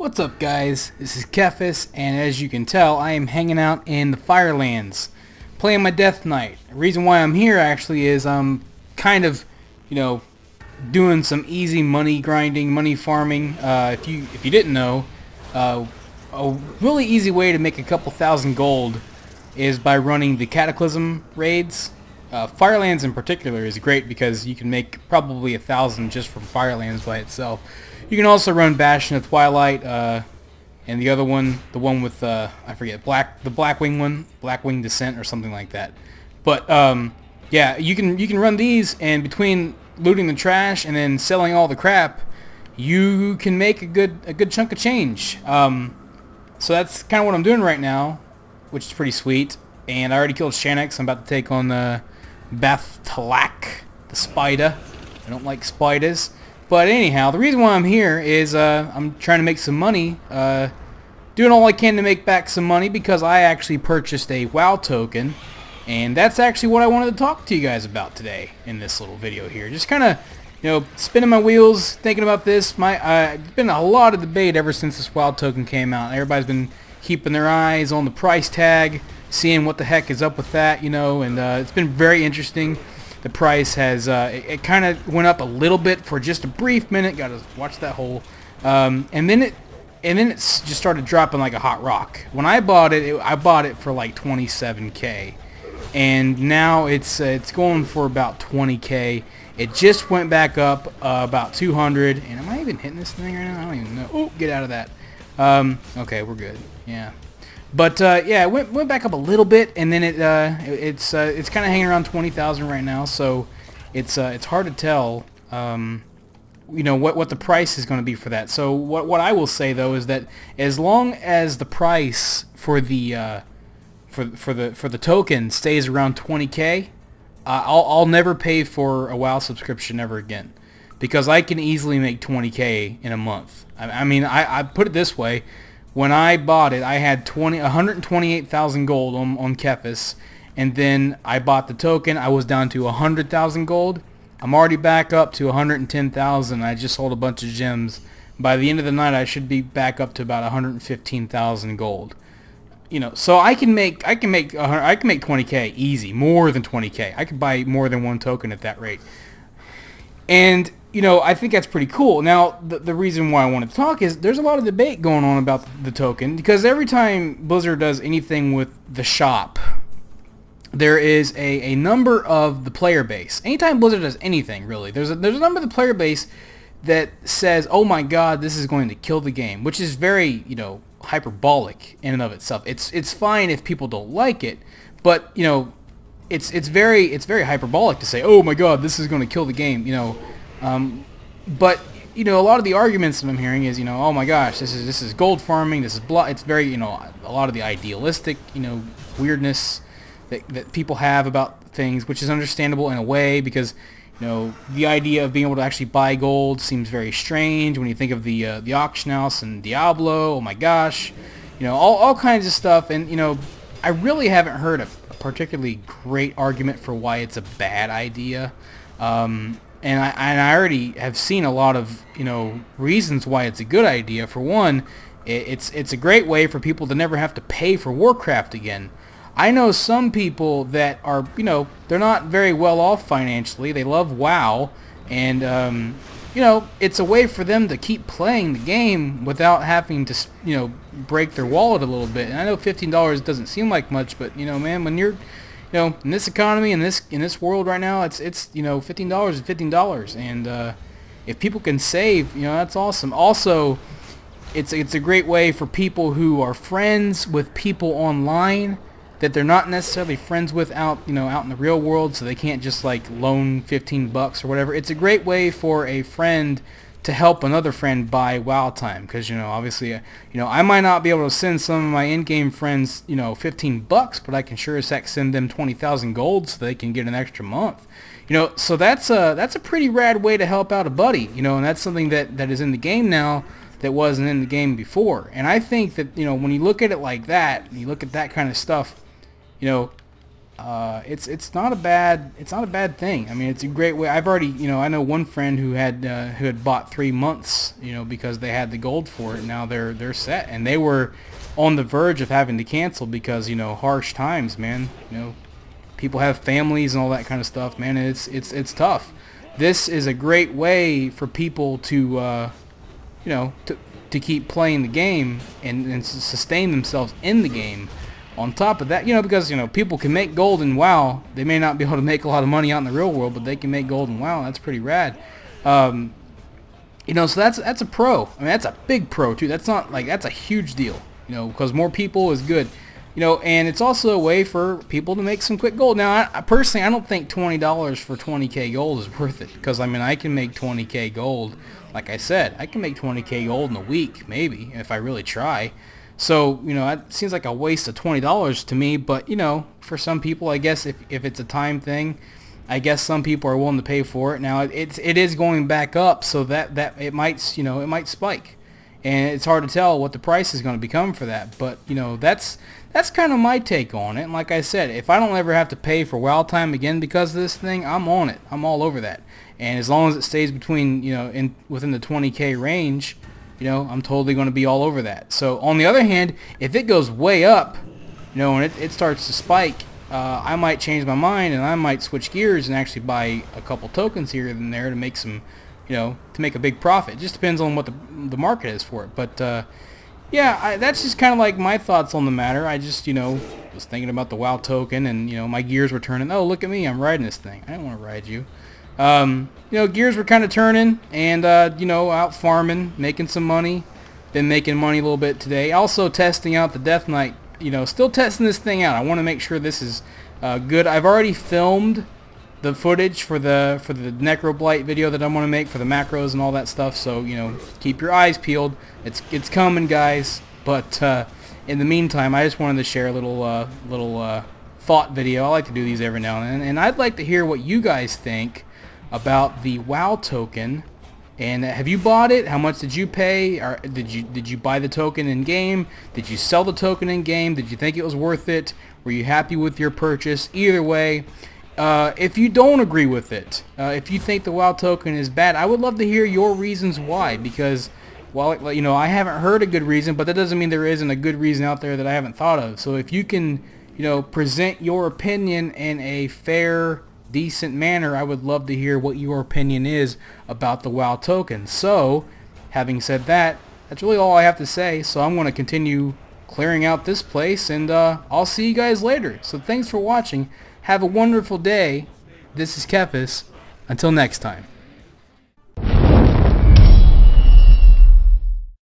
What's up, guys? This is Kephas, and as you can tell, I am hanging out in the Firelands, playing my Death Knight. The reason why I'm here actually is I'm kind of, doing some easy money grinding, money farming. If you didn't know, a really easy way to make a couple thousand gold is by running the Cataclysm raids. Firelands in particular is great because you can make probably 1,000 just from Firelands by itself. You can also run Bastion of Twilight, and the other one, the one with I forget, the Blackwing one, Blackwing Descent or something like that. But yeah, you can run these, and between looting the trash and then selling all the crap, you can make a good chunk of change. So that's kind of what I'm doing right now, which is pretty sweet. And I already killed Shanix. I'm about to take on Beth Talak, the spider. I don't like spiders. But anyhow, the reason why I'm here is I'm trying to make some money, doing all I can to make back some money because I actually purchased a WoW token, and that's actually what I wanted to talk to you guys about today in this little video here. Just kind of, spinning my wheels, thinking about this. There's been a lot of debate ever since this WoW token came out. Everybody's been keeping their eyes on the price tag, seeing what the heck is up with that, and it's been very interesting. The price has, it kind of went up a little bit for just a brief minute. Got to watch that hole, and then it just started dropping like a hot rock. When I bought it, I bought it for like 27K, and now it's going for about 20K. It just went back up about 200. And am I even hitting this thing right now? I don't even know. Oh, get out of that. Okay, we're good. Yeah. But yeah, it went back up a little bit, and then it's kind of hanging around 20,000 right now. So it's hard to tell, what the price is going to be for that. So what I will say though is that as long as the price for the token stays around 20K, I'll never pay for a WoW subscription ever again, because I can easily make 20K in a month. I mean, I put it this way. When I bought it, I had 128,000 gold on Kephas, and then I bought the token. I was down to 100,000 gold. I'm already back up to 110,000. I just sold a bunch of gems. By the end of the night, I should be back up to about 115,000 gold. So I can make 20K easy, more than 20K. I could buy more than one token at that rate. And I think that's pretty cool. Now, the reason why I want to talk is there's a lot of debate going on about the token, because every time Blizzard does anything with the shop, there is a number of the player base. Anytime Blizzard does anything, really, there's a number of the player base that says, "Oh my God, this is going to kill the game," which is very, hyperbolic in and of itself. It's fine if people don't like it, but it's very hyperbolic to say, "Oh my God, this is going to kill the game," but a lot of the arguments that I'm hearing is, oh my gosh, this is gold farming, this is it's very, a lot of the idealistic, weirdness that people have about things, which is understandable in a way, because the idea of being able to actually buy gold seems very strange when you think of the auction house and Diablo. Oh my gosh, all kinds of stuff, and I really haven't heard a particularly great argument for why it's a bad idea. And I already have seen a lot of reasons why it's a good idea. For one, it's a great way for people to never have to pay for Warcraft again. I know some people that are they're not very well off financially. They love WoW, and it's a way for them to keep playing the game without having to break their wallet a little bit. And I know $15 doesn't seem like much, but man, when you're in this economy, in this world right now, it's $15 is $15, and if people can save, that's awesome. Also, it's a great way for people who are friends with people online that they're not necessarily friends with out in the real world, so they can't just like loan 15 bucks or whatever. It's a great way for a friend to help another friend buy WoW time, because obviously I might not be able to send some of my in-game friends 15 bucks, but I can sure as heck send them 20,000 gold so they can get an extra month. So that's a pretty rad way to help out a buddy, and that's something that is in the game now that wasn't in the game before. And I think that when you look at it like that, and you look at that kind of stuff, it's not a bad thing. I mean, it's a great way. I've already, I know one friend who had bought 3 months, because they had the gold for it. Now they're set, and they were on the verge of having to cancel because harsh times, man. People have families and all that kind of stuff, man. It's tough. This is a great way for people to to keep playing the game and sustain themselves in the game. On top of that, because people can make gold in WoW. They may not be able to make a lot of money out in the real world, but they can make gold in WoW. That's pretty rad. So that's a pro. I mean, that's a big pro too. That's not like, that's a huge deal. Because more people is good. And it's also a way for people to make some quick gold. Now, I personally, I don't think $20 for 20k gold is worth it, because I mean, I can make 20k gold. Like I said, I can make 20k gold in a week, maybe, if I really try. So, it seems like a waste of $20 to me, but, for some people, I guess if it's a time thing, I guess some people are willing to pay for it. Now, it is going back up, so that it might, it might spike. And it's hard to tell what the price is going to become for that, but, that's kind of my take on it. And like I said, if I don't ever have to pay for WoW time again because of this thing, I'm on it. I'm all over that. And as long as it stays between, within the 20k range, I'm totally going to be all over that. So on the other hand, if it goes way up, and it starts to spike, I might change my mind and I might switch gears and actually buy a couple tokens here and there to make some, to make a big profit. It just depends on what the market is for it. But yeah, that's just kind of like my thoughts on the matter. I just, was thinking about the WoW token, and my gears were turning. Oh, look at me, I'm riding this thing. I didn't want to ride you. Gears were kind of turning, and out farming, making some money. Been making money a little bit today. Also testing out the Death Knight. Still testing this thing out. I want to make sure this is good. I've already filmed the footage for the Necroblight video that I'm going to make for the macros and all that stuff. So keep your eyes peeled. It's coming, guys. But in the meantime, I just wanted to share a little thought video. I like to do these every now and then, and I'd like to hear what you guys think about the WoW token. And have you bought it? How much did you pay? Or did you buy the token in game? Did you sell the token in game? Did you think it was worth it? Were you happy with your purchase? Either way, if you don't agree with it, if you think the WoW token is bad, I would love to hear your reasons why. Because while I haven't heard a good reason, but that doesn't mean there isn't a good reason out there that I haven't thought of. So if you can present your opinion in a fair, decent manner, I would love to hear what your opinion is about the WoW token. So, having said that, that's really all I have to say. So I'm going to continue clearing out this place, and I'll see you guys later. So thanks for watching. Have a wonderful day. This is Kephas. Until next time.